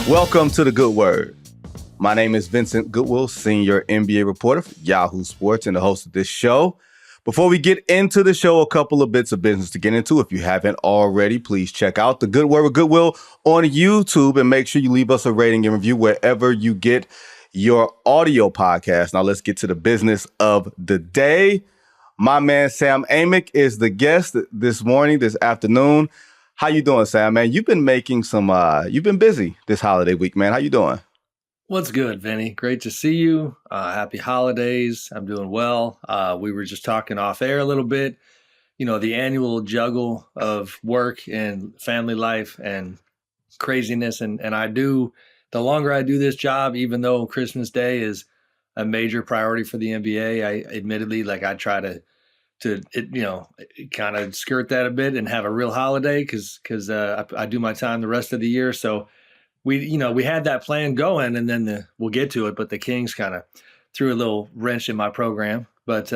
Welcome to the Good Word. My name is Vincent Goodwill, senior NBA reporter for Yahoo Sports and the host of this show. Before we get into the show, a couple of bits of business to get into. If you haven't already, please check out the Good Word with Goodwill on YouTube and make sure you leave us a rating and review wherever you get your audio podcast. Now let's get to the business of the day. My man Sam Amick is the guest this morning, this afternoon. How you doing, Sam, man? You've been making some, you've been busy this holiday week, man. How you doing? What's good, Vinny? Great to see you. Happy holidays. I'm doing well. We were just talking off air a little bit. You know, the annual juggle of work and family life and craziness. And the longer I do this job, even though Christmas Day is a major priority for the NBA, I admittedly, I try to kind of skirt that a bit and have a real holiday because I do my time the rest of the year. So we had that plan going, and then we'll get to it. But the Kings kind of threw a little wrench in my program. But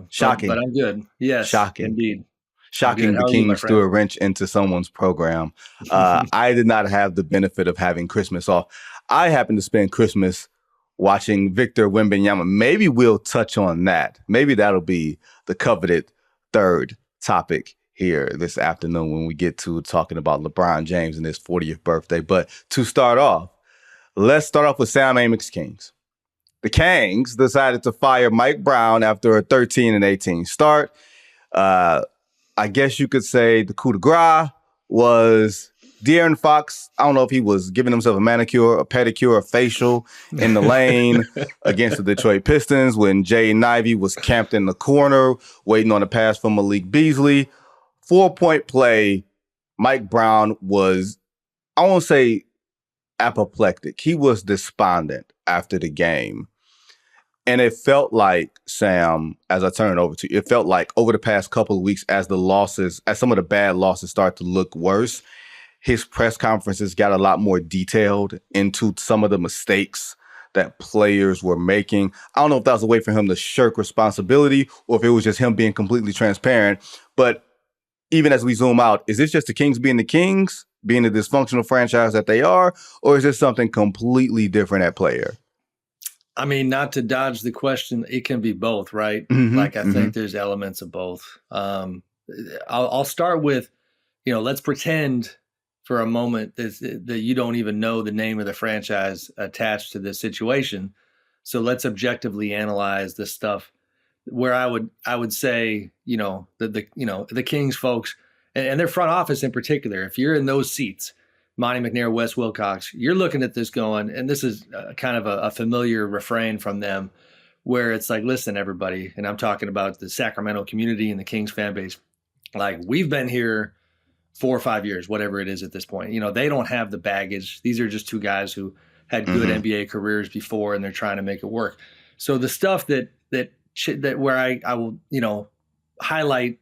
shocking. But I'm good. Yes, shocking. Indeed. Shocking. The Kings threw a wrench into someone's program. I did not have the benefit of having Christmas off. I happened to spend Christmas watching Victor Wembanyama. Maybe we'll touch on that. Maybe that'll be the coveted third topic here this afternoon when we get to talking about LeBron James and his 40th birthday. But to start off, let's start off with Sam Amick's Kings. The Kings decided to fire Mike Brown after a 13-18 start. I guess you could say the coup de grace was De'Aaron Fox. I don't know if he was giving himself a manicure, a pedicure, a facial in the lane against the Detroit Pistons when Jaden Ivey was camped in the corner waiting on a pass from Malik Beasley. 4-point play. Mike Brown was, I won't say apoplectic. He was despondent after the game. And it felt like, Sam, as I turn it over to you, it felt like over the past couple of weeks as some of the bad losses start to look worse, his press conferences got a lot more detailed into some of the mistakes that players were making. I don't know if that was a way for him to shirk responsibility or if it was just him being completely transparent. But even as we zoom out, is this just the Kings being the Kings, being the dysfunctional franchise that they are, or is this something completely different at player? I mean, not to dodge the question, it can be both, right? Mm-hmm, I think there's elements of both. I'll start with, let's pretend for a moment that you don't even know the name of the franchise attached to this situation. So let's objectively analyze this stuff. Where I would say, the Kings folks and their front office in particular, if you're in those seats, Monty McNair, Wes Wilcox, you're looking at this going, and this is kind of a familiar refrain from them, where it's like, listen, everybody, and I'm talking about the Sacramento community and the Kings fan base, like we've been here 4 or 5 years, whatever it is at this point. They don't have the baggage. These are just two guys who had good NBA careers before, and they're trying to make it work. So the stuff that where I will, highlight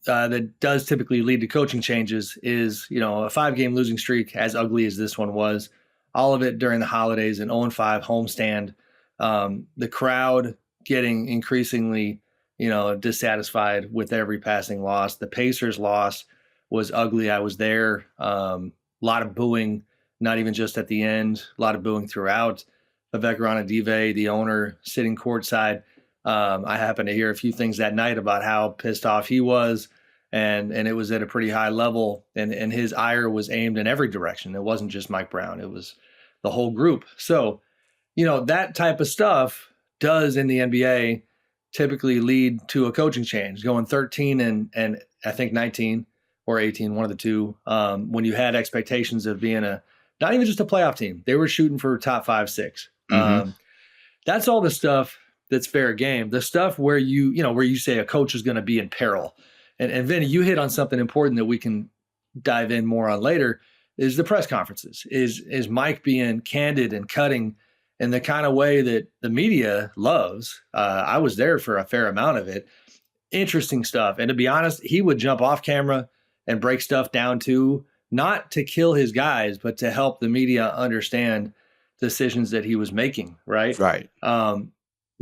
that does typically lead to coaching changes is, a 5-game losing streak, as ugly as this one was, all of it during the holidays, an 0-5 homestand, the crowd getting increasingly, dissatisfied with every passing loss. The Pacers loss was ugly. I was there. A lot of booing, not even just at the end, a lot of booing throughout. Vivek Ranadive, the owner, sitting courtside. I happened to hear a few things that night about how pissed off he was, and it was at a pretty high level, and his ire was aimed in every direction. It wasn't just Mike Brown. It was the whole group. So, that type of stuff does in the NBA typically lead to a coaching change, going 13 and I think 19 or 18, one of the two, when you had expectations of being not even just a playoff team. They were shooting for top 5, 6. That's all the stuff that's fair game. The stuff where you say a coach is going to be in peril. And Vinny, you hit on something important that we can dive in more on later, is the press conferences. Is Mike being candid and cutting in the kind of way that the media loves. I was there for a fair amount of it. Interesting stuff. And to be honest, he would jump off camera and break stuff down too, not to kill his guys, but to help the media understand decisions that he was making, right? Right.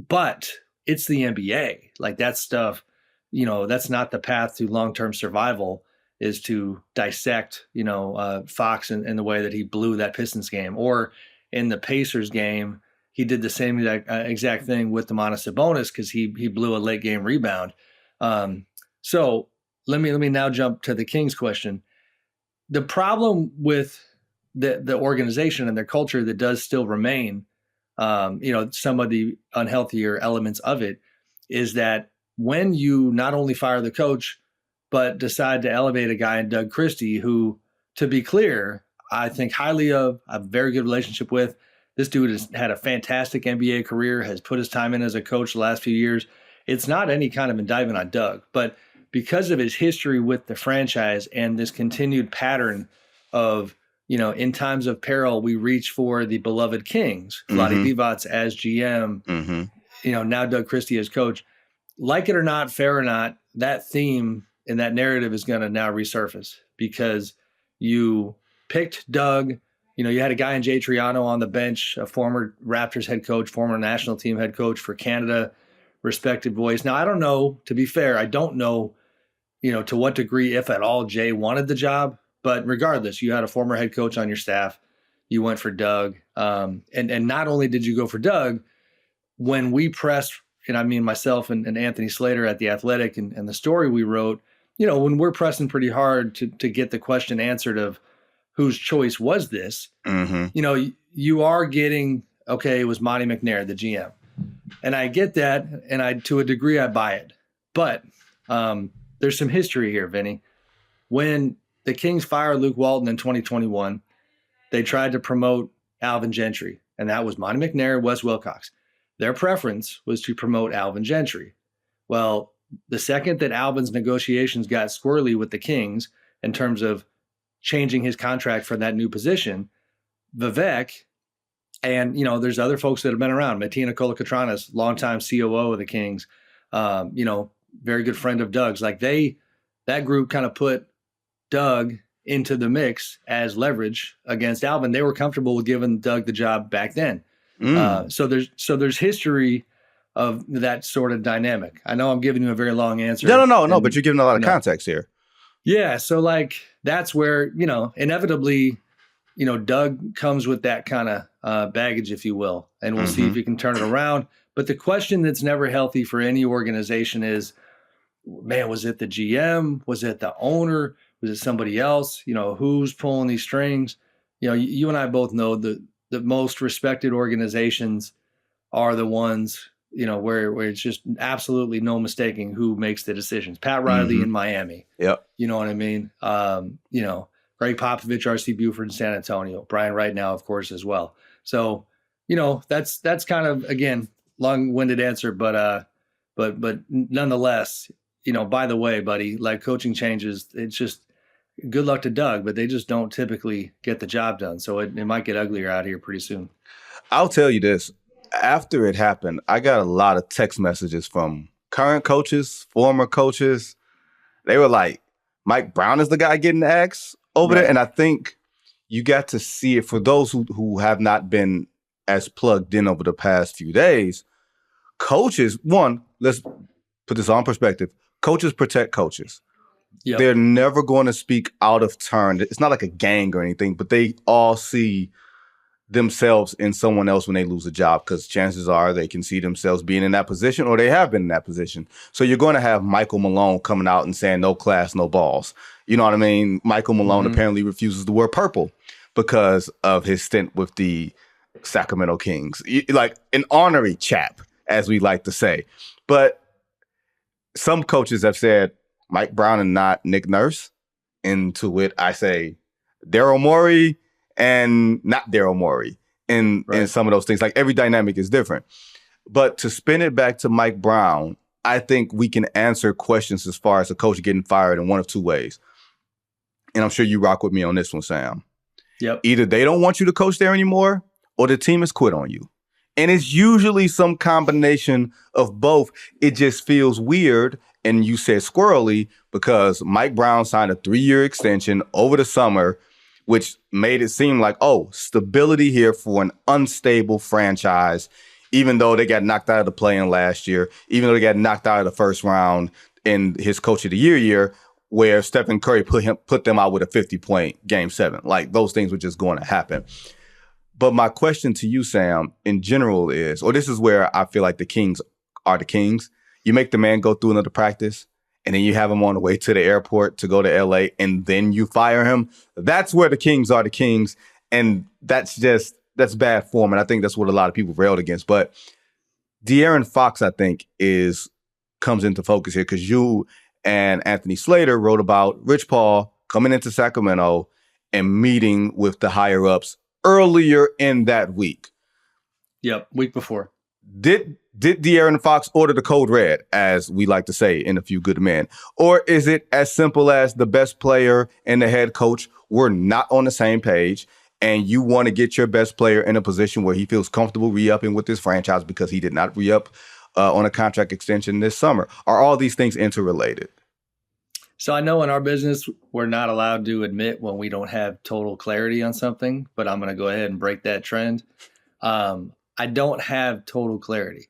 But it's the NBA. Like that stuff, that's not the path to long-term survival. is to dissect, Fox in the way that he blew that Pistons game, or in the Pacers game, he did the same exact thing with Domantas Sabonis because he blew a late game rebound. So let me now jump to the Kings question. The problem with the organization and their culture that does still remain, some of the unhealthier elements of it, is that when you not only fire the coach, but decide to elevate a guy in Doug Christie, who, to be clear, I think highly of, a very good relationship with. This dude has had a fantastic NBA career, has put his time in as a coach the last few years. It's not any kind of indictment on Doug, but because of his history with the franchise and this continued pattern of, in times of peril, we reach for the beloved Kings, Vlade Divac as GM, now Doug Christie as coach. Like it or not, fair or not, that theme and that narrative is going to now resurface because you picked Doug. You had a guy in Jay Triano on the bench, a former Raptors head coach, former national team head coach for Canada, respected voice. Now, I don't know, to be fair, I don't know, to what degree, if at all, Jay wanted the job. But regardless, you had a former head coach on your staff. You went for Doug. And not only did you go for Doug, when we pressed, and I mean myself and Anthony Slater at The Athletic and the story we wrote, when we're pressing pretty hard to get the question answered of whose choice was this, you are getting, okay, it was Monty McNair, the GM. And I get that, and to a degree, I buy it. But there's some history here, Vinny. When the Kings fired Luke Walton in 2021, they tried to promote Alvin Gentry, and that was Monty McNair, Wes Wilcox. Their preference was to promote Alvin Gentry. Well, the second that Alvin's negotiations got squirrely with the Kings in terms of changing his contract for that new position, Vivek, and, there's other folks that have been around, Matina Kolakatranis, longtime COO of the Kings, very good friend of Doug's. Like that group kind of put Doug into the mix as leverage against Alvin. They were comfortable with giving Doug the job back then. So there's history of that sort of dynamic. I know I'm giving you a very long answer. No, but you're giving a lot of context here. Yeah. So that's where, inevitably, Doug comes with that kind of baggage, if you will, and we'll see if he can turn it around. But the question that's never healthy for any organization is, man, was it the GM? Was it the owner? Was it somebody else? Who's pulling these strings? You and I both know that the most respected organizations are the ones, where it's just absolutely no mistaking who makes the decisions. Pat Riley in Miami. Yep. You know what I mean? Greg Popovich, R.C. Buford in San Antonio. Brian Wright now, of course, as well. So, that's kind of, again, long-winded answer, but nonetheless, by the way, buddy, coaching changes, it's just good luck to Doug, but they just don't typically get the job done. So it might get uglier out here pretty soon. I'll tell you this. After it happened, I got a lot of text messages from current coaches, former coaches. They were like, Mike Brown is the guy getting the axe over there. And I think you got to see it for those who have not been as plugged in over the past few days. Coaches, let's put this on perspective. Coaches protect coaches. Yep. They're never going to speak out of turn. It's not like a gang or anything, but they all see themselves in someone else when they lose a job because chances are they can see themselves being in that position or they have been in that position. So you're going to have Michael Malone coming out and saying no class, no balls. You know what I mean? Michael Malone apparently refuses to wear purple because of his stint with the Sacramento Kings. Like an ornery chap, as we like to say. But some coaches have said Mike Brown and not Nick Nurse. And to it, I say Daryl Morey and not Daryl Morey in some of those things. Like every dynamic is different. But to spin it back to Mike Brown, I think we can answer questions as far as a coach getting fired in one of two ways. And I'm sure you rock with me on this one, Sam. Yep. Either they don't want you to coach there anymore or the team has quit on you. And it's usually some combination of both. It just feels weird. And you said squirrely because Mike Brown signed a 3-year extension over the summer, which made it seem like, stability here for an unstable franchise, even though they got knocked out of the play-in last year, even though they got knocked out of the first round in his Coach of the Year, where Stephen Curry put them out with a 50-point game 7. Like, those things were just going to happen. But my question to you, Sam, in general is, or this is where I feel like the Kings are the Kings. You make the man go through another practice, and then you have him on the way to the airport to go to LA, and then you fire him. That's where the Kings are the Kings. And that's bad form. And I think that's what a lot of people railed against. But De'Aaron Fox, I think, comes into focus here because you and Anthony Slater wrote about Rich Paul coming into Sacramento and meeting with the higher ups earlier in that week. Yep, week before. Did De'Aaron Fox order the code red, as we like to say in A Few Good Men? Or is it as simple as the best player and the head coach were not on the same page, and you want to get your best player in a position where he feels comfortable re-upping with this franchise because he did not re-up on a contract extension this summer? Are all these things interrelated? So I know in our business, we're not allowed to admit when we don't have total clarity on something, but I'm going to go ahead and break that trend. I don't have total clarity.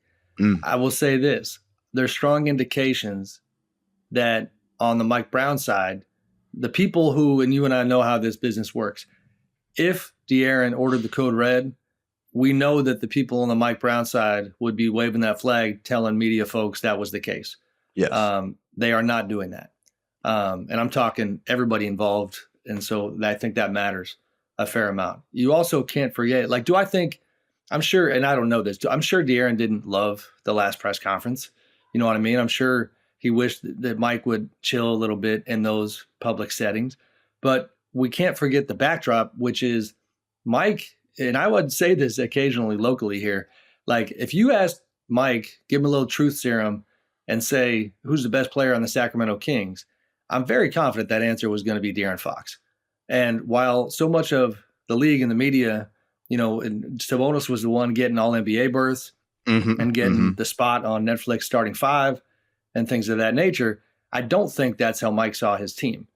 I will say this. There's strong indications that on the Mike Brown side, the people who, and you and I know how this business works, if De'Aaron ordered the code red, we know that the people on the Mike Brown side would be waving that flag, telling media folks that was the case. Yes. They are not doing that. And I'm talking everybody involved. And so I think that matters a fair amount. You also can't forget, like, I'm sure, and I don't know this, I'm sure De'Aaron didn't love the last press conference. You know what I mean? I'm sure he wished that Mike would chill a little bit in those public settings. But we can't forget the backdrop, which is Mike, and I would say this occasionally locally here, like, if you ask Mike, give him a little truth serum and say, who's the best player on the Sacramento Kings? I'm very confident that answer was going to be De'Aaron Fox. And while so much of the league and the media, and Sabonis was the one getting all NBA berths and getting the spot on Netflix starting 5 and things of that nature, I don't think that's how Mike saw his team.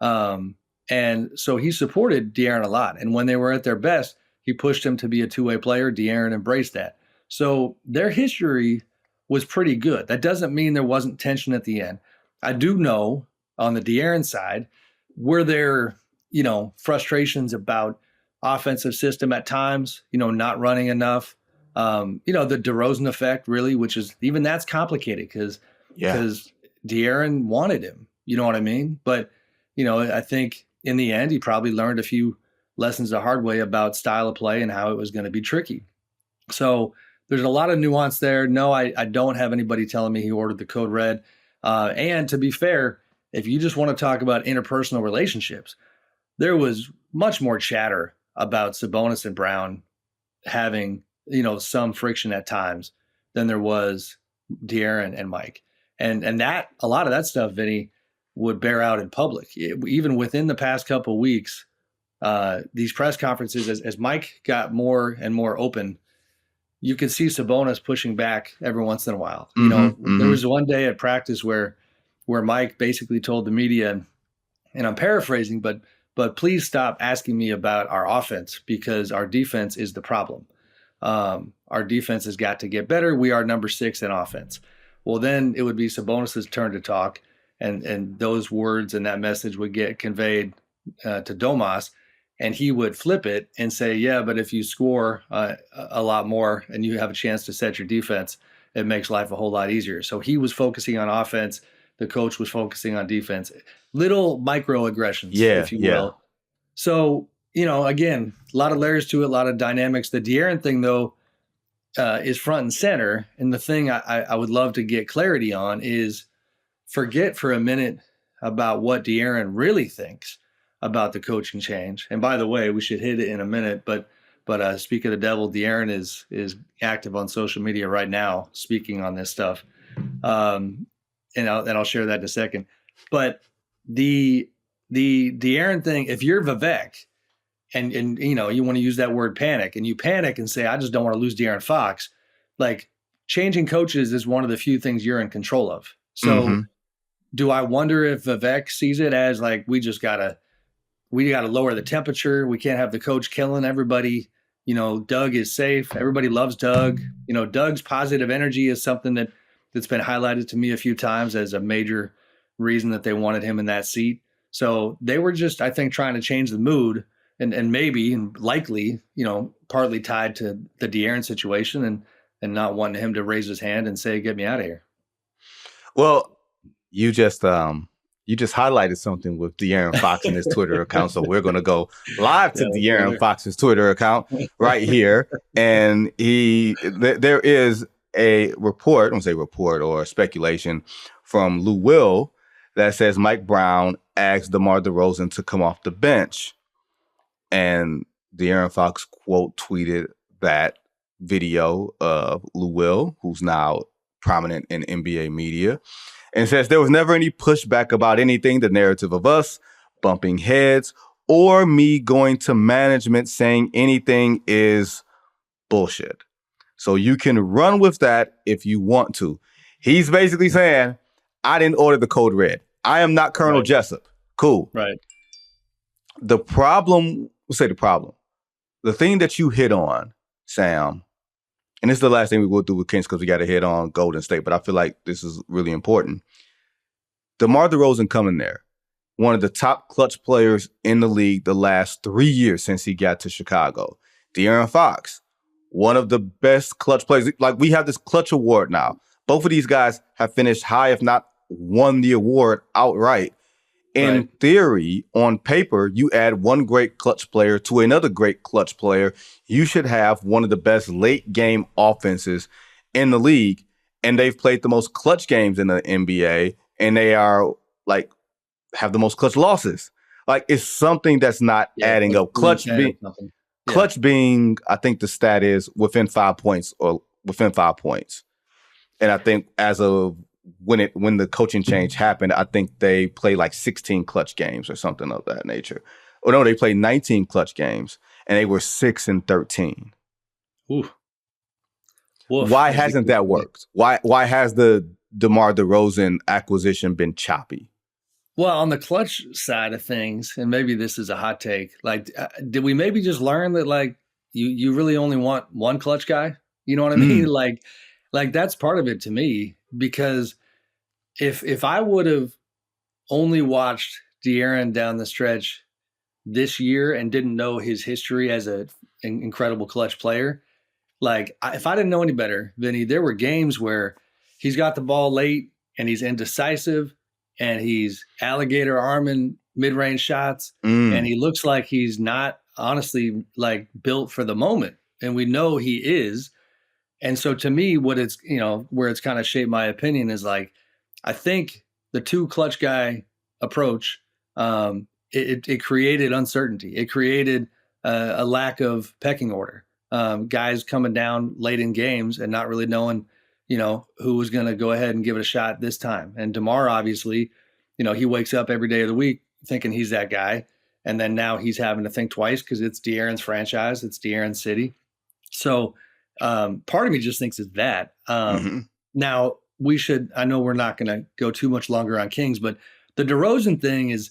And so he supported De'Aaron a lot. And when they were at their best, he pushed him to be a two-way player. De'Aaron embraced that. So their history was pretty good. That doesn't mean there wasn't tension at the end. I do know on the De'Aaron side, were there, frustrations about offensive system at times, not running enough, the DeRozan effect really, which is, even that's complicated because De'Aaron wanted him, you know what I mean? But, I think in the end, he probably learned a few lessons the hard way about style of play and how it was going to be tricky. So there's a lot of nuance there. No, I don't have anybody telling me he ordered the code red. And to be fair, if you just want to talk about interpersonal relationships, there was much more chatter about Sabonis and Brown having, some friction at times than there was De'Aaron and Mike. And that, a lot of that stuff, Vinny, would bear out in public. Even within the past couple of weeks, these press conferences, as Mike got more and more open, you could see Sabonis pushing back every once in a while. There was one day at practice where Mike basically told the media, and I'm paraphrasing, but please stop asking me about our offense because our defense is the problem. Our defense has got to get better. We are number 6 in offense. Well, then it would be Sabonis' turn to talk, and those words and that message would get conveyed to Domas, and he would flip it and say, yeah, but if you score a lot more and you have a chance to set your defense, it makes life a whole lot easier. So he was focusing on offense. The coach was focusing on defense. Little microaggressions, if you will. So, again, a lot of layers to it, a lot of dynamics. The De'Aaron thing, though, is front and center. And the thing I would love to get clarity on is forget for a minute about what De'Aaron really thinks about the coaching change. And by the way, we should hit it in a minute. But speak of the devil, De'Aaron is active on social media right now, speaking on this stuff. And I'll share that in a second. But the De'Aaron thing, if you're Vivek and you want to use that word panic, and you panic and say, I just don't want to lose De'Aaron Fox, like, changing coaches is one of the few things you're in control of. So do I wonder if Vivek sees it as like, we gotta lower the temperature. We can't have the coach killing everybody. Doug is safe. Everybody loves Doug. Doug's positive energy is something that's been highlighted to me a few times as a major reason that they wanted him in that seat. So they were just, I think, trying to change the mood and maybe and likely, partly tied to the De'Aaron situation and not wanting him to raise his hand and say, get me out of here. Well, you just highlighted something with De'Aaron Fox and his Twitter account. So we're going to go live to De'Aaron Fox's Twitter account right here. And there is a report, I don't say report or speculation from Lou Will that says Mike Brown asked DeMar DeRozan to come off the bench. And De'Aaron Fox quote tweeted that video of Lou Will, who's now prominent in NBA media, and says there was never any pushback about anything, the narrative of us bumping heads or me going to management saying anything is bullshit. So you can run with that if you want to. He's basically saying, I didn't order the code red. I am not Colonel Jessup. Cool. Right. The problem, the thing that you hit on, Sam, and this is the last thing we will do with Kings because we got to hit on Golden State, but I feel like this is really important. DeMar DeRozan coming there, one of the top clutch players in the league the last 3 years since he got to Chicago. De'Aaron Fox, one of the best clutch players. Like, we have this clutch award now. Both of these guys have finished high, if not won the award outright. In theory, on paper, you add one great clutch player to another great clutch player. You should have one of the best late game offenses in the league. And they've played the most clutch games in the NBA. And they are have the most clutch losses. Like, it's something that's not adding up. Clutch being, I think the stat is within 5 points or within 5 points. And I think as of when the coaching change happened, I think they played like 16 clutch games or something of that nature. Or no, they played 19 clutch games and they were 6-13. Ooh. Why hasn't that worked? Why has the DeMar DeRozan acquisition been choppy? Well, on the clutch side of things, and maybe this is a hot take, did we maybe just learn that you really only want one clutch guy? You know what I mean? Like that's part of it to me, because if I would have only watched De'Aaron down the stretch this year and didn't know his history as an incredible clutch player, if I didn't know any better, Vinny, there were games where he's got the ball late and he's indecisive and he's alligator arming mid-range shots and he looks like he's not honestly built for the moment. And we know he is. And so to me, what it's, where it's kind of shaped my opinion is I think the two clutch guy approach, it created uncertainty. It created a lack of pecking order. Guys coming down late in games and not really knowing, who was going to go ahead and give it a shot this time. And DeMar, obviously, he wakes up every day of the week thinking he's that guy. And then now he's having to think twice because it's De'Aaron's franchise. It's De'Aaron's city. So, part of me just thinks it's that. Now I know we're not going to go too much longer on Kings, but the DeRozan thing is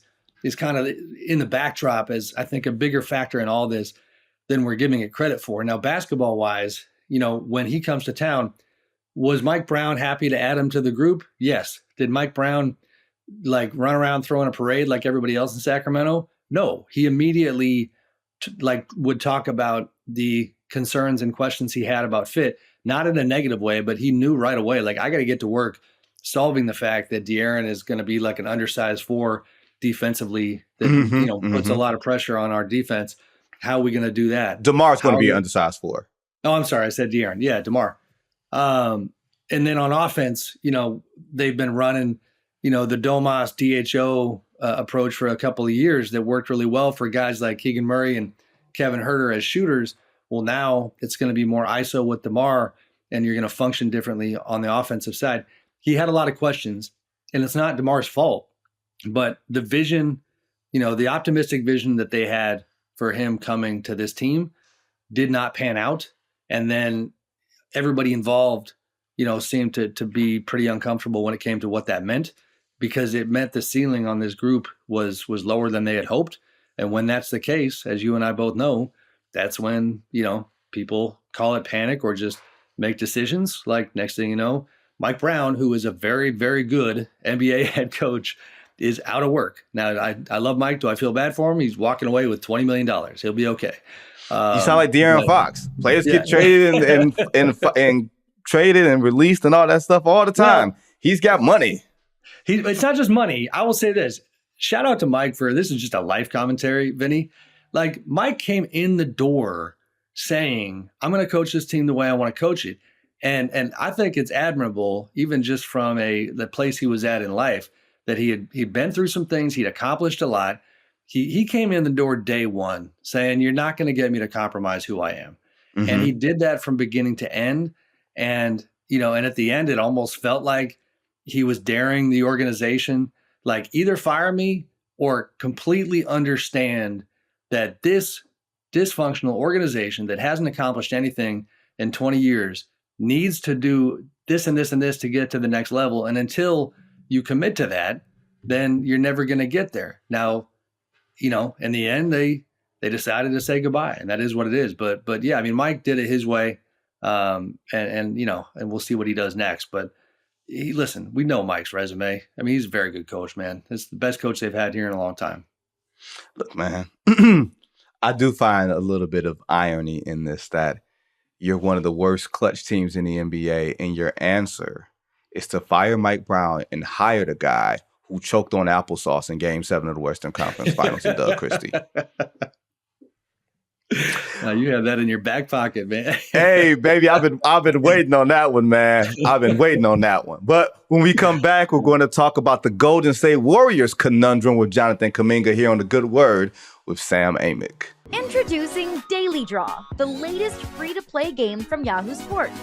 kind of in the backdrop as I think a bigger factor in all this than we're giving it credit for. Now, basketball wise, when he comes to town, was Mike Brown happy to add him to the group? Yes. Did Mike Brown run around throwing a parade like everybody else in Sacramento? No. He immediately would talk about the concerns and questions he had about fit, not in a negative way, but he knew right away, I got to get to work solving the fact that De'Aaron is going to be like an undersized 4 defensively that, puts a lot of pressure on our defense. How are we going to do that? DeMar's going to be an undersized 4. Oh, I'm sorry. I said De'Aaron. Yeah, DeMar. And then on offense, they've been running, the Domas DHO approach for a couple of years that worked really well for guys like Keegan Murray and Kevin Huerter as shooters. Well, now it's going to be more ISO with DeMar, and you're going to function differently on the offensive side. He had a lot of questions, and it's not DeMar's fault, but the vision, the optimistic vision that they had for him coming to this team did not pan out. And then everybody involved, seemed to be pretty uncomfortable when it came to what that meant, because it meant the ceiling on this group was lower than they had hoped. And when that's the case, as you and I both know, that's when, people call it panic or just make decisions. Next thing you know, Mike Brown, who is a very, very good NBA head coach, is out of work. Now, I love Mike. Do I feel bad for him? He's walking away with $20 million. He'll be okay. You sound like De'Aaron Fox. Players get traded and traded and released and all that stuff all the time. Well, he's got money. It's not just money. I will say this. Shout out to Mike for, this is just a life commentary, Vinny. Like, Mike came in the door saying, I'm going to coach this team the way I want to coach it. And I think it's admirable, even just from the place he was at in life, that he'd been through some things, he'd accomplished a lot. He came in the door day one saying, you're not going to get me to compromise who I am. Mm-hmm. And he did that from beginning to end. And, and at the end, it almost felt like he was daring the organization, like, either fire me or completely understand that this dysfunctional organization that hasn't accomplished anything in 20 years needs to do this and this and this to get to the next level. And until you commit to that, then you're never going to get there. Now, in the end, they decided to say goodbye, and that is what it is. But yeah, I mean, Mike did it his way, and we'll see what he does next. But listen, we know Mike's resume. I mean, he's a very good coach, man. It's the best coach they've had here in a long time. Look, man, I do find a little bit of irony in this, that you're one of the worst clutch teams in the NBA, and your answer is to fire Mike Brown and hire the guy who choked on applesauce in Game 7 of the Western Conference Finals in Doug Christie. You have that in your back pocket, man. Hey, baby, I've been waiting on that one, man. I've been waiting on that one. But when we come back, we're going to talk about the Golden State Warriors conundrum with Jonathan Kuminga here on The Good Word with Sam Amick. Introducing Daily Draw, the latest free-to-play game from Yahoo Sports.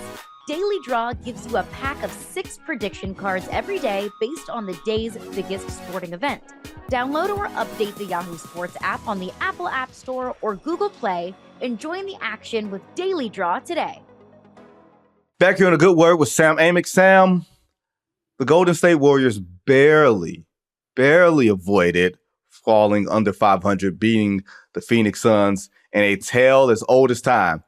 Daily Draw gives you a pack of 6 prediction cards every day based on the day's biggest sporting event. Download or update the Yahoo Sports app on the Apple App Store or Google Play and join the action with Daily Draw today. Back here on A Good Word with Sam Amick. Sam, the Golden State Warriors barely avoided falling under 500, beating the Phoenix Suns in a tale as old as time.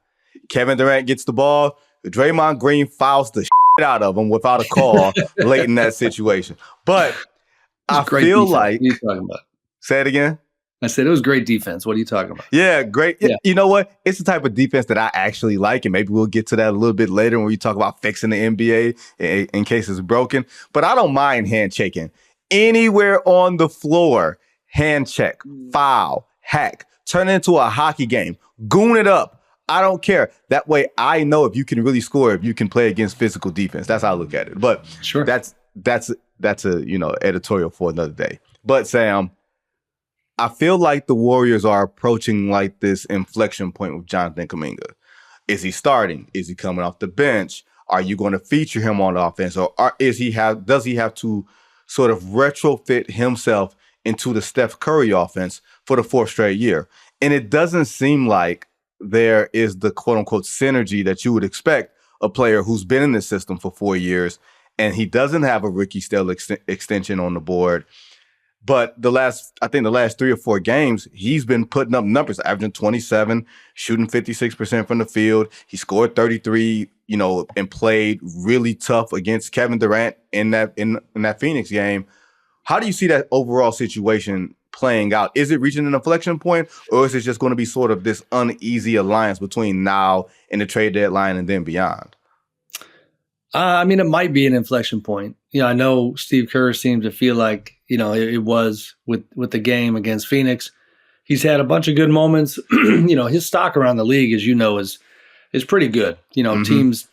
Kevin Durant gets the ball. Draymond Green fouls the shit out of him without a call late in that situation. But I feel defense. like... What are you talking about? Say it again? I said it was great defense. What are you talking about? Yeah, great. Yeah. You know what? It's the type of defense that I actually like, and maybe we'll get to that a little bit later when we talk about fixing the NBA in case it's broken. But I don't mind hand checking. Anywhere on the floor, hand check, foul, hack, turn it into a hockey game, goon it up. I don't care. That way I know if you can really score, if you can play against physical defense. That's how I look at it. But sure, that's a editorial for another day. But Sam, I feel like the Warriors are approaching like this inflection point with Jonathan Kuminga. Is he starting? Is he coming off the bench? Are you going to feature him on offense? Or does he have to sort of retrofit himself into the Steph Curry offense for the 4th straight year? And it doesn't seem like there is the quote unquote synergy that you would expect a player who's been in this system for 4 years, and he doesn't have a rookie scale extension on the board. But the last 3 or 4 games, he's been putting up numbers, averaging 27, shooting 56% from the field. He scored 33, and played really tough against Kevin Durant in that Phoenix game. How do you see that overall situation playing out? Is it reaching an inflection point, or is it just going to be sort of this uneasy alliance between now and the trade deadline and then beyond? I mean, it might be an inflection point. I know Steve Kerr seemed to feel like, it was with the game against Phoenix. He's had a bunch of good moments. His stock around the league, as you know, is pretty good. Mm-hmm.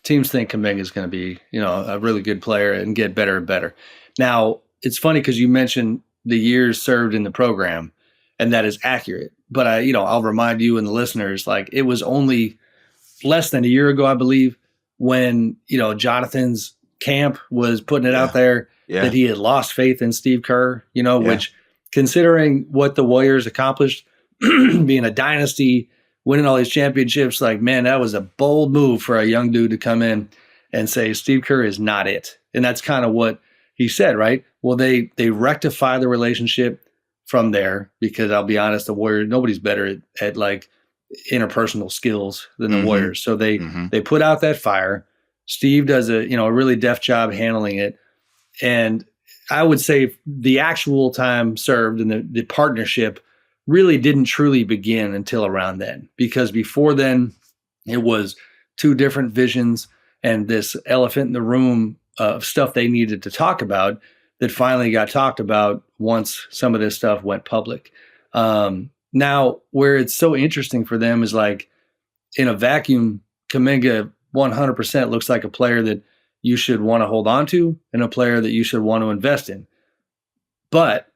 Teams think Kuminga is going to be, a really good player and get better and better. Now, it's funny because you mentioned the years served in the program, and that is accurate. But I'll remind you and the listeners, like, it was only less than a year ago, I believe, when, Jonathan's camp was putting it out there that he had lost faith in Steve Kerr, which, considering what the Warriors accomplished, being a dynasty, winning all these championships, like, man, that was a bold move for a young dude to come in and say Steve Kerr is not it. And that's kind of what he said, right? Well, they rectify the relationship from there, because I'll be honest, the Warriors, nobody's better at like interpersonal skills than the Warriors. So they put out that fire. Steve does a really deft job handling it. And I would say the actual time served and the partnership really didn't truly begin until around then, because before then it was two different visions and this elephant in the room of stuff they needed to talk about that finally got talked about once some of this stuff went public. Now, where it's so interesting for them is like in a vacuum, Kuminga 100% looks like a player that you should want to hold on to and a player that you should want to invest in. But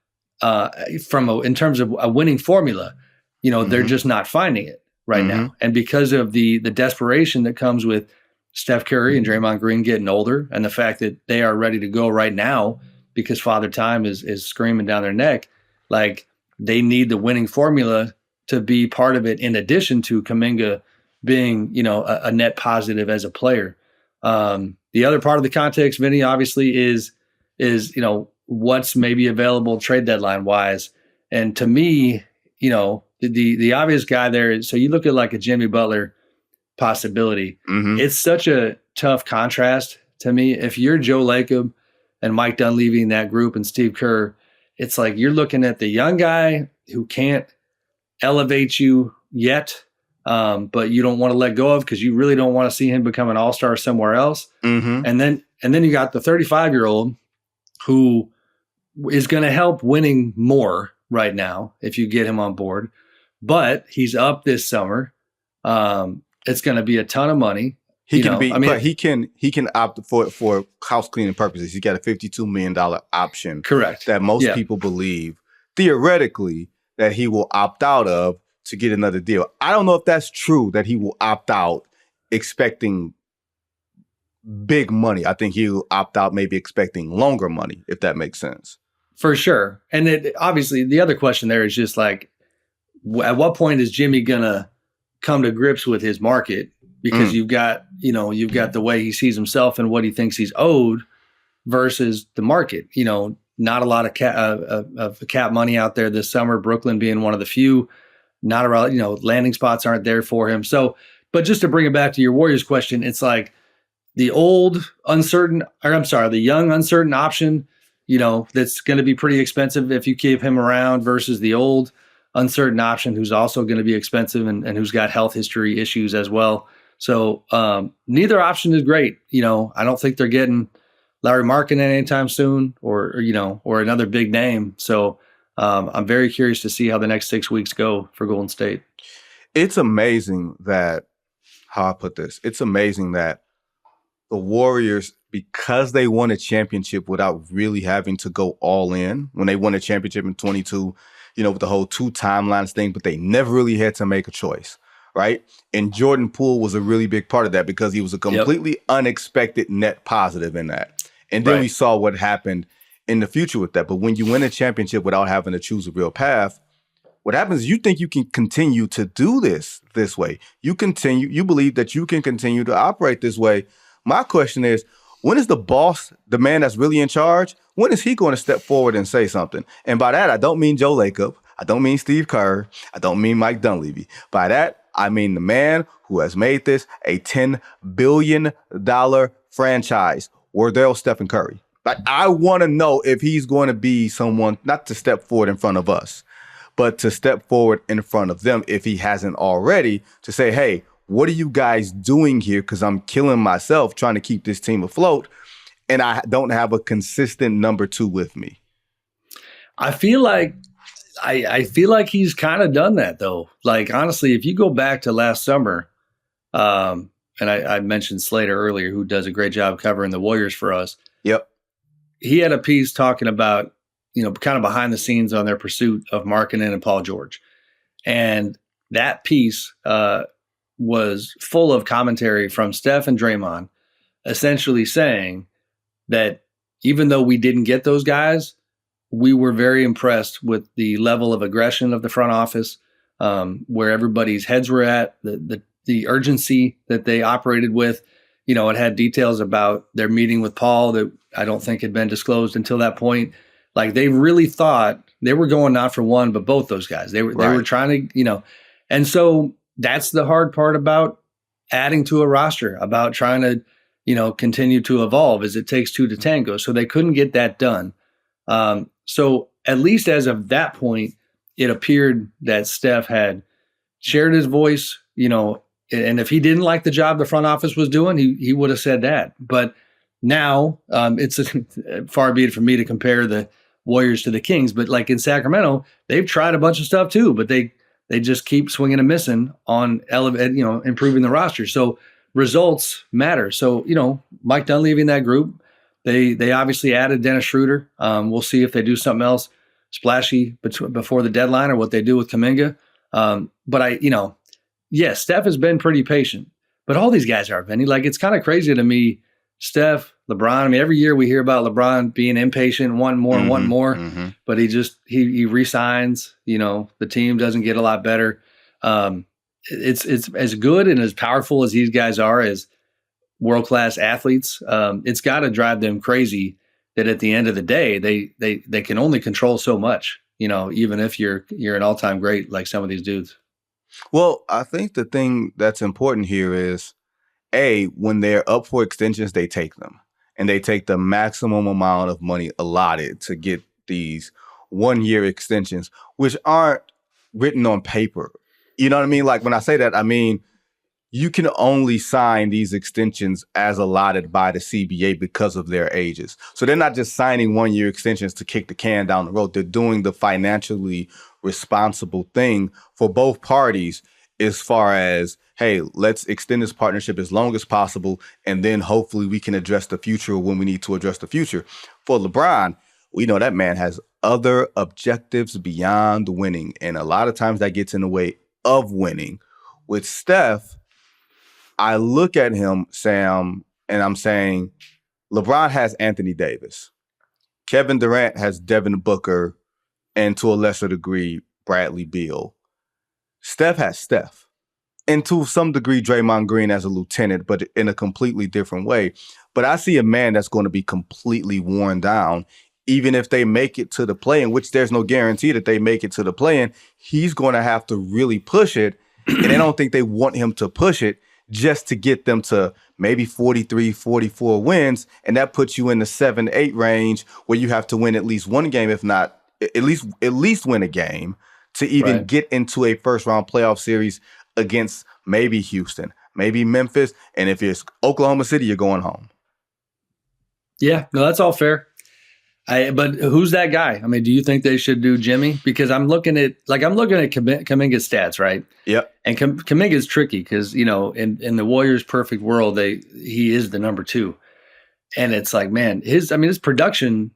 in terms of a winning formula, they're just not finding it right now. And because of the desperation that comes with Steph Curry and Draymond Green getting older, and the fact that they are ready to go right now because Father Time is screaming down their neck, like they need the winning formula to be part of it, in addition to Kuminga being, a net positive as a player. The other part of the context, Vinny, obviously is what's maybe available trade deadline wise. And to me, the obvious guy there is, so you look at like a Jimmy Butler possibility. It's such a tough contrast to me. If you're Joe Lacob and Mike Dunleavy in that group and Steve Kerr, it's like you're looking at the young guy who can't elevate you yet, but you don't want to let go of because you really don't want to see him become an all-star somewhere else. And then you got the 35-year-old who is going to help winning more right now if you get him on board. But he's up this summer. It's going to be a ton of money. But he can opt for house cleaning purposes. He's got a $52 million option. Correct. That most people believe theoretically that he will opt out of to get another deal. I don't know if that's true, that he will opt out expecting big money. I think he'll opt out maybe expecting longer money, if that makes sense. For sure. And obviously the other question there is just like, at what point is Jimmy going to come to grips with his market? Because you've got the way he sees himself and what he thinks he's owed versus the market. Not a lot of cap money out there this summer, Brooklyn being one of the few. Not around, landing spots aren't there for him. So, but just to bring it back to your Warriors question, it's like the young uncertain option, that's going to be pretty expensive if you keep him around versus the old uncertain option who's also going to be expensive and who's got health history issues as well. So neither option is great. I don't think they're getting Larry Markkinen anytime soon or another big name. So I'm very curious to see how the next 6 weeks go for Golden State. It's amazing that, how I put this, it's amazing that the Warriors, because they won a championship without really having to go all in, when they won a championship in 22, with the whole 2 timelines thing, but they never really had to make a choice, right? And Jordan Poole was a really big part of that because he was a completely unexpected net positive in that. And then we saw what happened in the future with that. But when you win a championship without having to choose a real path, what happens is you think you can continue to do this way. You believe that you can continue to operate this way. My question is, when is the boss, the man that's really in charge, when is he going to step forward and say something? And by that, I don't mean Joe Lacob. I don't mean Steve Kerr. I don't mean Mike Dunleavy. By that, I mean the man who has made this a $10 billion franchise, Wardell Stephen Curry. Like, I want to know if he's going to be someone, not to step forward in front of us, but to step forward in front of them, if he hasn't already, to say, hey, what are you guys doing here? Because I'm killing myself trying to keep this team afloat, and I don't have a consistent number 2 with me. I feel like he's kind of done that, though. Like, honestly, if you go back to last summer, and I mentioned Slater earlier, who does a great job covering the Warriors for us. Yep. He had a piece talking about, kind of behind the scenes on their pursuit of Markkinen and Paul George. And that piece was full of commentary from Steph and Draymond, essentially saying that even though we didn't get those guys, we were very impressed with the level of aggression of the front office, where everybody's heads were at, the urgency that they operated with. It had details about their meeting with Paul that I don't think had been disclosed until that point. Like, they really thought they were going not for one, but both those guys. They were trying to, and so that's the hard part about adding to a roster, about trying to, continue to evolve as it takes two to tango. So they couldn't get that done. So at least as of that point, it appeared that Steph had shared his voice, and if he didn't like the job the front office was doing, he would have said that. But now it's far be it from me to compare the Warriors to the Kings, but like in Sacramento, they've tried a bunch of stuff too, but they just keep swinging and missing on improving the roster. So results matter. So, Mike Dunn leaving that group, they obviously added Dennis Schroeder. We'll see if they do something else splashy before the deadline or what they do with Kuminga. But yes, Steph has been pretty patient, but all these guys are, Vinny. Like, it's kind of crazy to me. Steph, LeBron. I mean, every year we hear about LeBron being impatient, wanting more and wanting more, but he resigns. The team doesn't get a lot better. It's as good and as powerful as these guys are as world-class athletes. It's got to drive them crazy that at the end of the day, they can only control so much. Even if you're an all-time great like some of these dudes. Well, I think the thing that's important here is, when they're up for extensions, they take them. And they take the maximum amount of money allotted to get these 1-year extensions, which aren't written on paper. You know what I mean? Like, when I say that, I mean, you can only sign these extensions as allotted by the CBA because of their ages. So they're not just signing 1-year extensions to kick the can down the road. They're doing the financially responsible thing for both parties as far as, hey, let's extend this partnership as long as possible, and then hopefully we can address the future when we need to address the future. For LeBron, we know that man has other objectives beyond winning, and a lot of times that gets in the way of winning. With Steph, I look at him, Sam, and I'm saying LeBron has Anthony Davis. Kevin Durant has Devin Booker, and to a lesser degree, Bradley Beal. Steph has Steph. And to some degree, Draymond Green as a lieutenant, but in a completely different way. But I see a man that's going to be completely worn down, even if they make it to the play-in, which there's no guarantee that they make it to the play-in. He's going to have to really push it. And I don't think they want him to push it just to get them to maybe 43, 44 wins. And that puts you in the 7-8 range where you have to win at least one game, if not at least win a game to even get into a first-round playoff series against maybe Houston, maybe Memphis, and if it's Oklahoma City, you're going home. Yeah, no, that's all fair. But who's that guy? I mean, do you think they should do Jimmy? Because I'm looking at Kuminga's stats, right? Yep. And Kuminga's tricky because, in the Warriors' perfect world, he is the number 2. And it's like, man, his production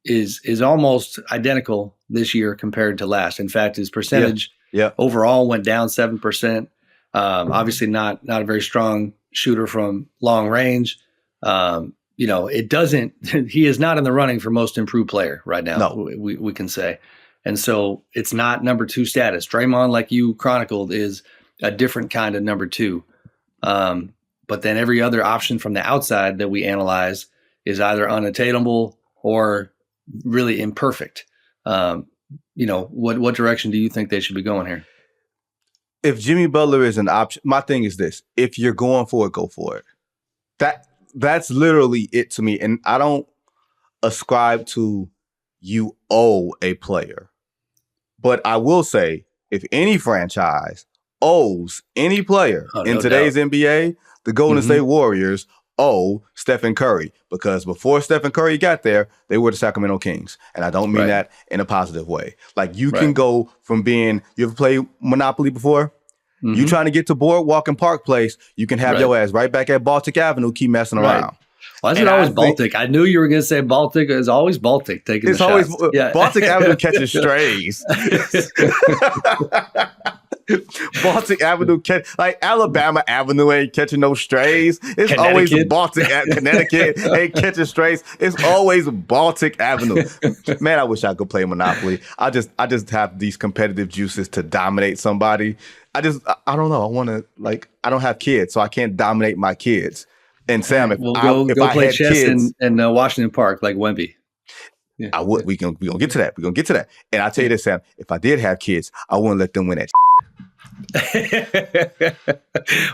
is almost identical this year compared to last. In fact, his percentage overall went down 7%. Obviously not a very strong shooter from long range. It doesn't, he is not in the running for most improved player right now. No. We can say. And so it's not number 2 status. Draymond, like you chronicled, is a different kind of number 2. But then every other option from the outside that we analyze is either unattainable or really imperfect. What direction do you think they should be going here? If Jimmy Butler is an option, my thing is this: if you're going for it, go for it. That's literally it to me. And I don't ascribe to you owe a player. But I will say, if any franchise owes any player in today's NBA, the Golden State Warriors owe Stephen Curry, because before Stephen Curry got there, they were the Sacramento Kings. And I don't mean that in a positive way. Like, you can go from being, you ever play Monopoly before? You trying to get to Boardwalk and Park Place, you can have your ass right back at Baltic Avenue, keep messing around. Why is it always Baltic? I knew you were going to say Baltic. It's always Baltic taking the shots. It's always Baltic Avenue catching strays. Baltic Avenue, like Alabama Avenue ain't catching no strays. It's always Baltic. Connecticut ain't catching strays. It's always Baltic Avenue. Man, I wish I could play Monopoly. I just have these competitive juices to dominate somebody. I don't know. I want to, I don't have kids, so I can't dominate my kids. And Sam, if I play had chess kids in Washington Park like Wemby. Yeah. I would. We gonna get to that. We're gonna get to that. And I tell you this, Sam, if I did have kids, I wouldn't let them win that.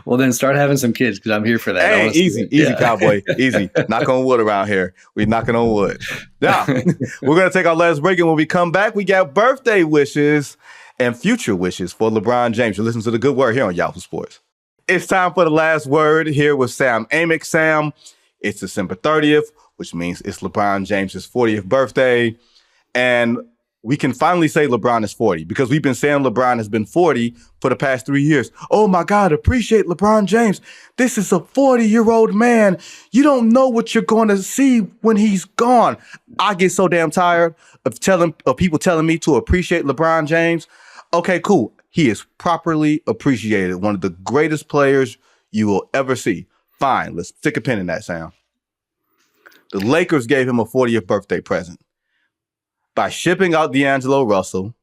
Well, then start having some kids because I'm here for that. Hey, easy, cowboy. Easy. Knock on wood around here. We're knocking on wood. Now, we're going to take our last break, and when we come back, we got birthday wishes and future wishes for LeBron James. You listen to The Good Word here on Yahoo Sports. It's time for the last word here with Sam Amick. Sam, it's December 30th, which means it's LeBron James' 40th birthday. And we can finally say LeBron is 40 because we've been saying LeBron has been 40 for the past 3 years. Oh my God, appreciate LeBron James. This is a 40-year-old man. You don't know what you're going to see when he's gone. I get so damn tired of people telling me to appreciate LeBron James. Okay, cool. He is properly appreciated. One of the greatest players you will ever see. Fine, let's stick a pin in that, Sam. The Lakers gave him a 40th birthday present by shipping out D'Angelo Russell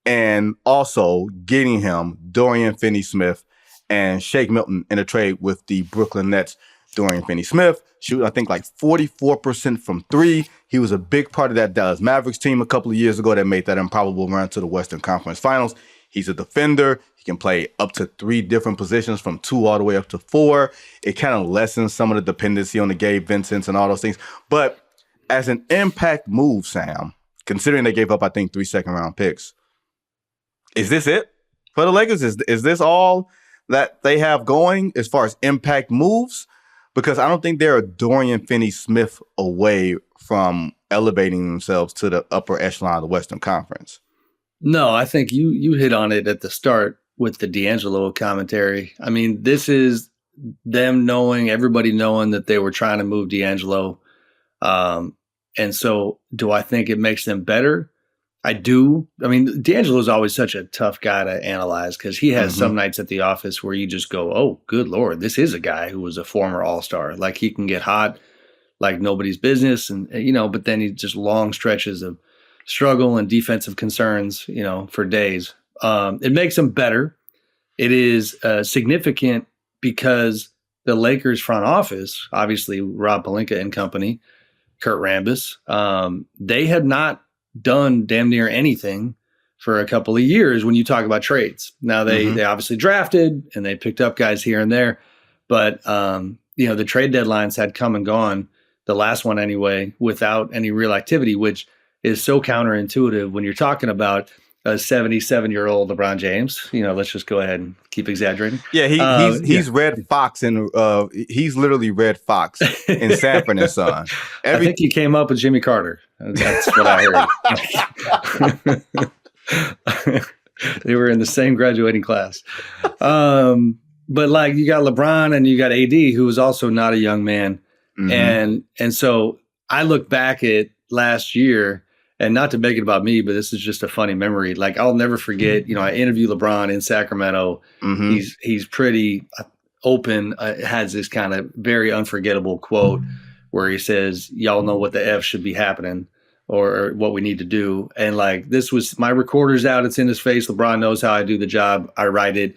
and also getting him Dorian Finney-Smith and Shake Milton in a trade with the Brooklyn Nets. Dorian Finney-Smith shooting, I think, like 44% from three. He was a big part of that Dallas Mavericks team a couple of years ago that made that improbable run to the Western Conference Finals. He's a defender. He can play up to 3 different positions from 2 all the way up to 4. It kind of lessens some of the dependency on the Gabe Vincents and all those things. But as an impact move, Sam, considering they gave up, I think, 3 second-round picks, is this it for the Lakers? Is this all that they have going as far as impact moves? Because I don't think they're a Dorian Finney-Smith away from elevating themselves to the upper echelon of the Western Conference. No, I think you hit on it at the start with the D'Angelo commentary. I mean, this is them everybody knowing that they were trying to move D'Angelo. And so do I think it makes them better? I do. I mean, D'Angelo is always such a tough guy to analyze because he has some nights at the office where you just go, oh, good Lord, this is a guy who was a former All-Star. Like, he can get hot like nobody's business. And, but then he just long stretches of struggle and defensive concerns, for days. It makes them better. It is significant because the Lakers front office, obviously Rob Pelinka and company, Kurt Rambis, they had not done damn near anything for a couple of years when you talk about trades. Now they obviously drafted and they picked up guys here and there, but the trade deadlines had come and gone, the last one anyway, without any real activity, which is so counterintuitive when you're talking about a 77-year-old LeBron James. Let's just go ahead and keep exaggerating. Yeah, he's Red Fox, and he's literally Red Fox in Sanford and Son. I think he came up with Jimmy Carter. That's what I heard. They were in the same graduating class. But like, you got LeBron and you got AD, who was also not a young man. And so I look back at last year, and not to make it about me, but this is just a funny memory. Like, I'll never forget, I interviewed LeBron in Sacramento. He's pretty open, has this kind of very unforgettable quote where he says, y'all know what the F should be happening or what we need to do. And like, this was, my recorder's out, it's in his face. LeBron knows how I do the job. I write it.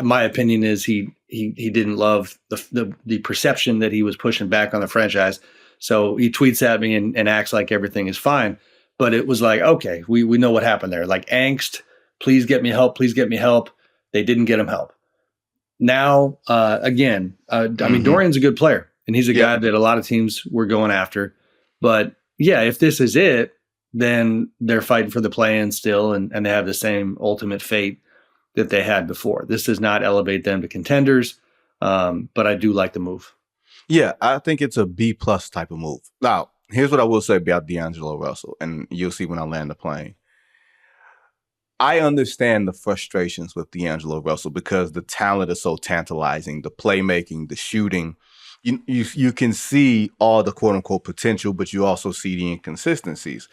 My opinion is he didn't love the perception that he was pushing back on the franchise. So he tweets at me and acts like everything is fine. But it was like, okay, we know what happened there. Like, angst, please get me help, please get me help. They didn't get him help. Now, again, I mean, Dorian's a good player, and he's a guy that a lot of teams were going after. But yeah, if this is it, then they're fighting for the play-in still, and they have the same ultimate fate that they had before. This does not elevate them to contenders, but I do like the move. Yeah, I think it's a B+ type of move. Now, here's what I will say about D'Angelo Russell, and you'll see when I land the plane. I understand the frustrations with D'Angelo Russell because the talent is so tantalizing, the playmaking, the shooting. You can see all the quote-unquote potential, but you also see the inconsistencies.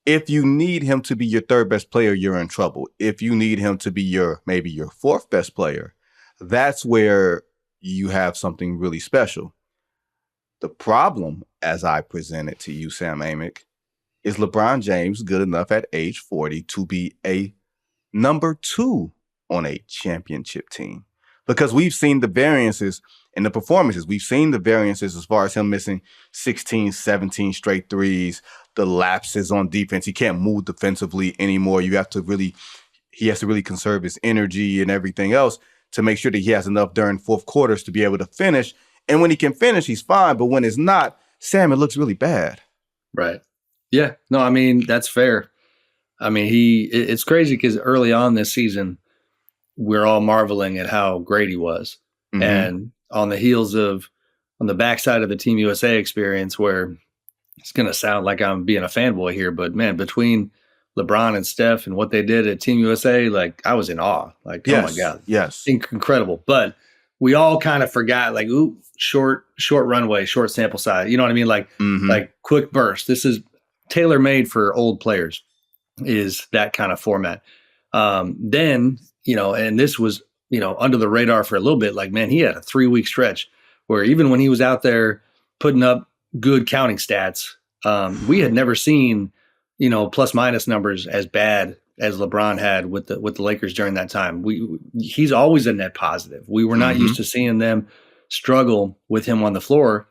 If you need him to be your third best player, you're in trouble. If you need him to be maybe your fourth best player, that's where you have something really special. The problem, as I present it to you, Sam Amick, is LeBron James good enough at age 40 to be a number 2 on a championship team? Because we've seen the variances in the performances. We've seen the variances as far as him missing 16, 17 straight threes, the lapses on defense. He can't move defensively anymore. You have to really he has to really conserve his energy and everything else to make sure that he has enough during fourth quarters to be able to finish. And when he can finish, he's fine. But when it's not, Sam, it looks really bad. Right. Yeah. No, I mean, that's fair. I mean, it's crazy because early on this season, we're all marveling at how great he was. Mm-hmm. And on the backside of the Team USA experience, where it's going to sound like I'm being a fanboy here, but man, between LeBron and Steph and what they did at Team USA, like I was in awe. Like, yes, oh my God. Yes. Incredible. But we all kind of forgot, like, ooh, short runway, short sample size. You know what I mean? Like, like quick burst. This is tailor-made for old players, is that kind of format. Then, and this was, under the radar for a little bit. Like, man, he had a 3-week stretch where even when he was out there putting up good counting stats, we had never seen, plus minus numbers as bad as LeBron had with the Lakers during that time. He's always a net positive. We were not used to seeing them struggle with him on the floor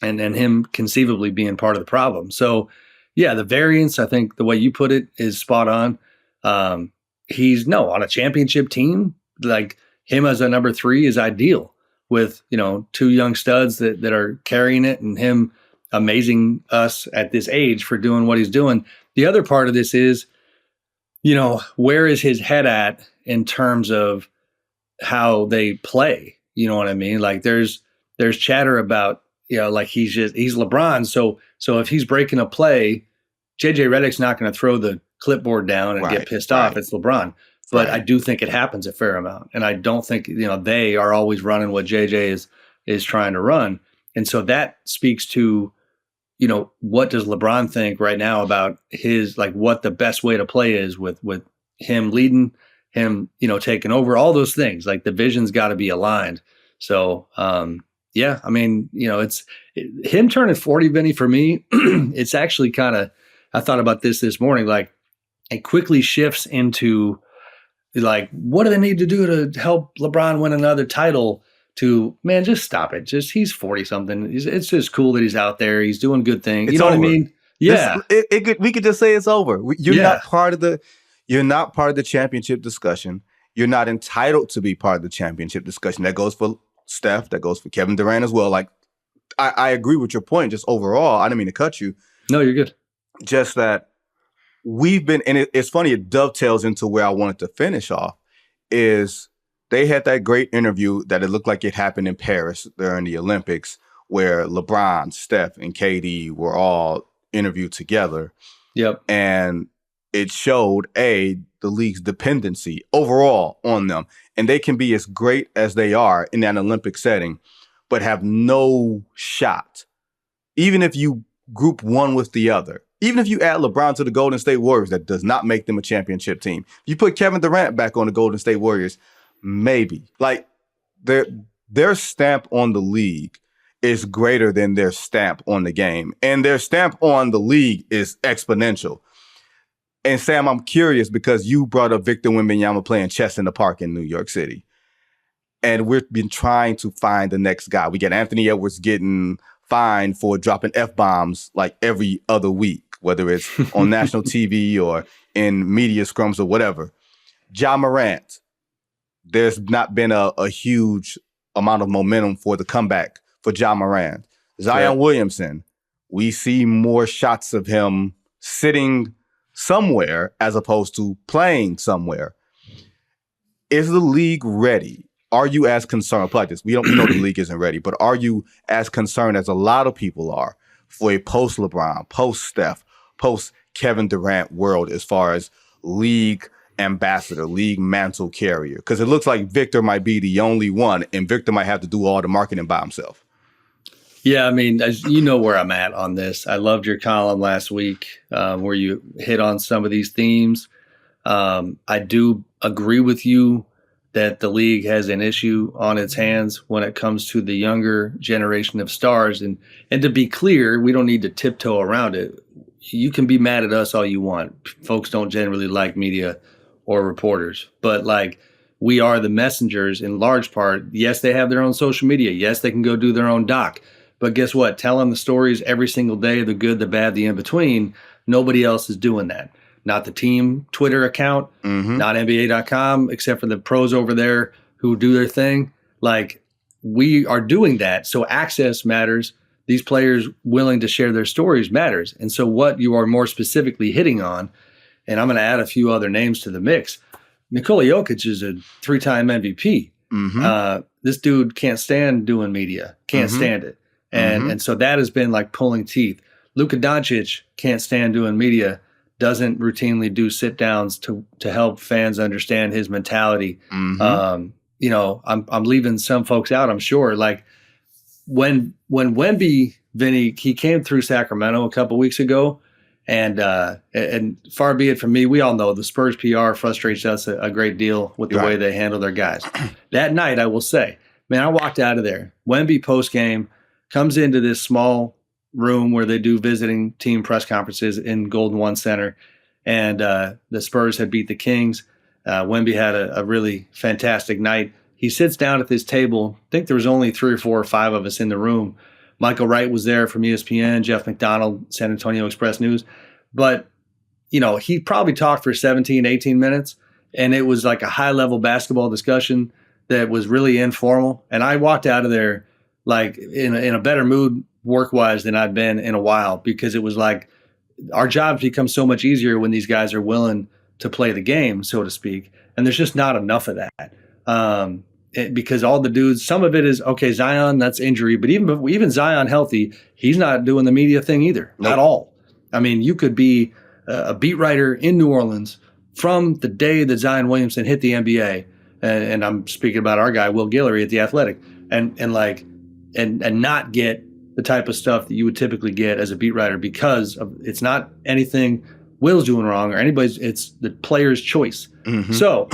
and him conceivably being part of the problem. So yeah, the variance, I think the way you put it is spot on. He's on a championship team, like him as a number 3 is ideal with, 2 young studs that are carrying it and him amazing us at this age for doing what he's doing. The other part of this is, where is his head at in terms of how they play? You know what I mean? Like there's chatter about, like he's LeBron. So if he's breaking a play, JJ Redick's not going to throw the clipboard down and get pissed off. It's LeBron. But I do think it happens a fair amount. And I don't think, they are always running what JJ is trying to run. And so that speaks to, what does LeBron think right now about his, like what the best way to play is with him leading, him, taking over, all those things. Like the vision's got to be aligned. So, yeah, I mean, it's him turning 40, Vinny, for me, it's actually kind of, I thought about this morning, like it quickly shifts into like, what do they need to do to help LeBron win another title? To, man, just stop it. Just he's 40 something. It's just cool that he's out there. He's doing good things. You know what I mean? Yeah. We could just say it's over. You're not part of the championship discussion. You're not entitled to be part of the championship discussion. That goes for Steph. That goes for Kevin Durant as well. Like, I agree with your point. Just overall, I didn't mean to cut you. No, you're good. Just that we've been, and it's funny. It dovetails into where I wanted to finish off. Is they had that great interview that it looked like it happened in Paris during the Olympics, where LeBron, Steph, and KD were all interviewed together. Yep. And it showed the league's dependency overall on them. And they can be as great as they are in an Olympic setting, but have no shot. Even if you group one with the other. Even if you add LeBron to the Golden State Warriors, that does not make them a championship team. If you put Kevin Durant back on the Golden State Warriors, maybe. Like their stamp on the league is greater than their stamp on the game. And their stamp on the league is exponential. And Sam, I'm curious because you brought up Victor Wembanyama playing chess in the park in New York City. And we've been trying to find the next guy. We get Anthony Edwards getting fined for dropping F-bombs like every other week, whether it's on national TV or in media scrums or whatever. Ja Morant. There's not been a huge amount of momentum for the comeback for Ja Morant. Zion Williamson, we see more shots of him sitting somewhere as opposed to playing somewhere. Is the league ready? Are you as concerned? We know the league isn't ready, but are you as concerned as a lot of people are for a post-LeBron, post-Steph, post-Kevin Durant world as far as league ambassador, league mantle carrier? Because it looks like Victor might be the only one, and Victor might have to do all the marketing by himself. Yeah, I mean, as you know where I'm at on this. I loved your column last week where you hit on some of these themes. I do agree with you that the league has an issue on its hands when it comes to the younger generation of stars. And to be clear, we don't need to tiptoe around it. You can be mad at us all you want. Folks don't generally like media or reporters, but like we are the messengers in large part. Yes, they have their own social media. Yes, they can go do their own doc, but guess what? Telling the stories every single day, the good, the bad, the in between, nobody else is doing that. not the team Twitter account, not NBA.com, except for the pros over there who do their thing. Like, we are doing that. So access matters. These players willing to share their stories matters. And so what you are more specifically hitting on, and I'm going to add a few other names to the mix. Nikola Jokic is a 3-time MVP. This dude can't stand doing media, can't stand it. And so that has been like pulling teeth. Luka Doncic can't stand doing media, doesn't routinely do sit downs to help fans understand his mentality. You know, I'm leaving some folks out, I'm sure. Like when Wemby, Vinny, he came through Sacramento a couple weeks ago, and far be it from me, we all know the Spurs PR frustrates us a great deal with the way they handle their guys. That night, I will say, man, I walked out of there. Wemby post game comes into this small room where they do visiting team press conferences in Golden One Center, and the Spurs had beat the Kings. Wemby had a really fantastic night. He sits down at this table. I think there was only 3 or 4 or 5 of us in the room. Michael Wright was there from ESPN, Jeff McDonald, San Antonio Express News. But, you know, he probably talked for 17, 18 minutes, and it was like a high-level basketball discussion that was really informal. And I walked out of there like in a better mood work-wise than I'd been in a while, because it was like our jobs become so much easier when these guys are willing to play the game, so to speak. And there's just not enough of that. Because all the dudes, some of it is, okay, Zion, that's injury. But even Zion healthy, he's not doing the media thing either. Nope. Not all. I mean, you could be a beat writer in New Orleans from the day that Zion Williamson hit the NBA. And I'm speaking about our guy, Will Guillory at The Athletic. And not get the type of stuff that you would typically get as a beat writer, because it's not anything Will's doing wrong or anybody's, it's the player's choice. So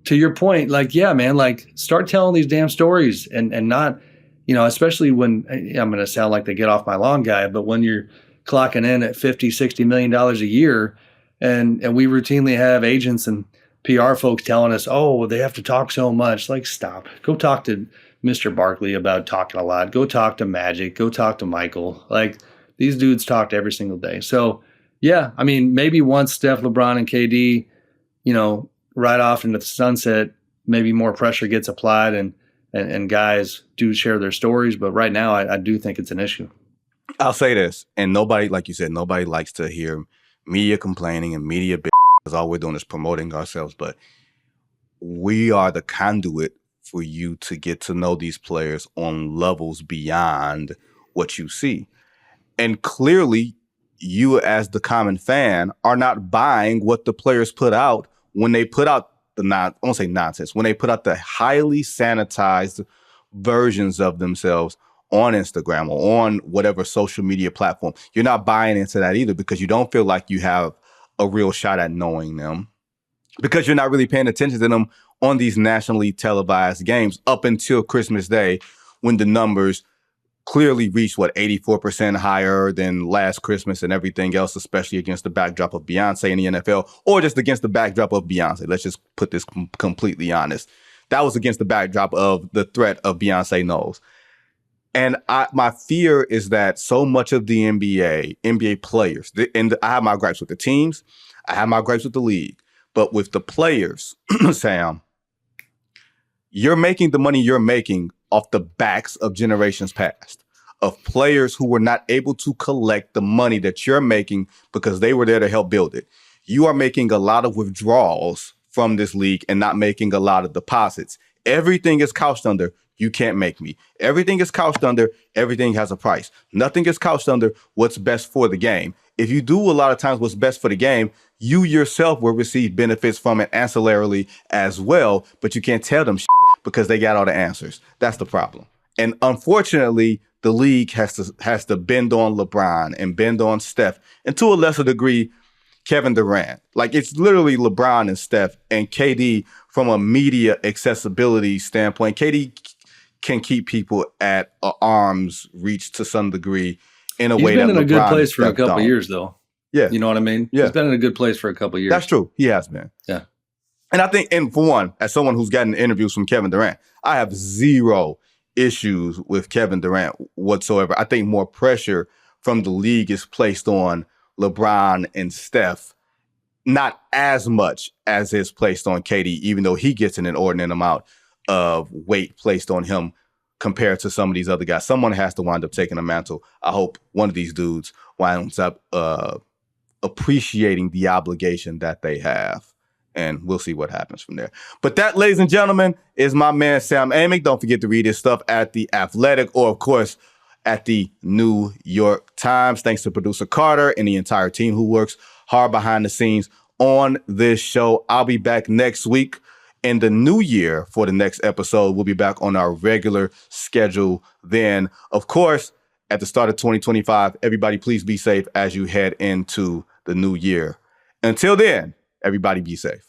to your point, like, yeah, man, like start telling these damn stories and not, you know, especially when I'm going to sound like the get off my lawn guy, but when you're clocking in at $50-60 million a year and we routinely have agents and PR folks telling us, oh, they have to talk so much. Like, stop. Go talk to Mr. Barkley about talking a lot. Go talk to Magic. Go talk to Michael. Like, these dudes talked every single day. So, yeah, I mean, maybe once Steph, LeBron, and KD, you know, ride off into the sunset, maybe more pressure gets applied and guys do share their stories. But right now, I do think it's an issue. I'll say this, and nobody, like you said, nobody likes to hear media complaining and media because all we're doing is promoting ourselves. But we are the conduit for you to get to know these players on levels beyond what you see. And clearly, you as the common fan are not buying what the players put out when they put out I won't say nonsense, when they put out the highly sanitized versions of themselves on Instagram or on whatever social media platform. You're not buying into that either, because you don't feel like you have a real shot at knowing them, because you're not really paying attention to them on these nationally televised games up until Christmas Day, when the numbers clearly reached, 84% higher than last Christmas and everything else, especially against the backdrop of Beyonce in the NFL, or just against the backdrop of Beyonce. Let's just put this completely honest. That was against the backdrop of the threat of Beyonce knows. And my fear is that so much of the NBA players, and I have my gripes with the teams, I have my gripes with the league, but with the players, Sam, you're making the money you're making off the backs of generations past, of players who were not able to collect the money that you're making because they were there to help build it. You are making a lot of withdrawals from this league and not making a lot of deposits. Everything is couched under, you can't make me. Everything is couched under, everything has a price. Nothing is couched under what's best for the game. If you do a lot of times what's best for the game, you yourself will receive benefits from it ancillarily as well, but you can't tell them because they got all the answers. That's the problem. And unfortunately, the league has to bend on LeBron and bend on Steph, and to a lesser degree, Kevin Durant. Like, it's literally LeBron and Steph and KD from a media accessibility standpoint. KD can keep people at arm's reach to some degree in a way that LeBron. He's been in a good place for a couple of years, though. Yeah. You know what I mean? Yeah. He's been in a good place for a couple of years. That's true. He has been. Yeah. And I think, and for one, as someone who's gotten interviews from Kevin Durant, I have zero issues with Kevin Durant whatsoever. I think more pressure from the league is placed on LeBron and Steph not as much as is placed on KD, even though he gets an inordinate amount of weight placed on him compared to some of these other guys. Someone has to wind up taking a mantle. I hope one of these dudes winds up appreciating the obligation that they have. And we'll see what happens from there. But that, ladies and gentlemen, is my man Sam Amick. Don't forget to read his stuff at The Athletic or, of course, at the New York Times. Thanks to producer Carter and the entire team who works hard behind the scenes on this show. I'll be back next week in the new year for the next episode. We'll be back on our regular schedule then. Of course, at the start of 2025, everybody please be safe as you head into the new year. Until then, everybody be safe.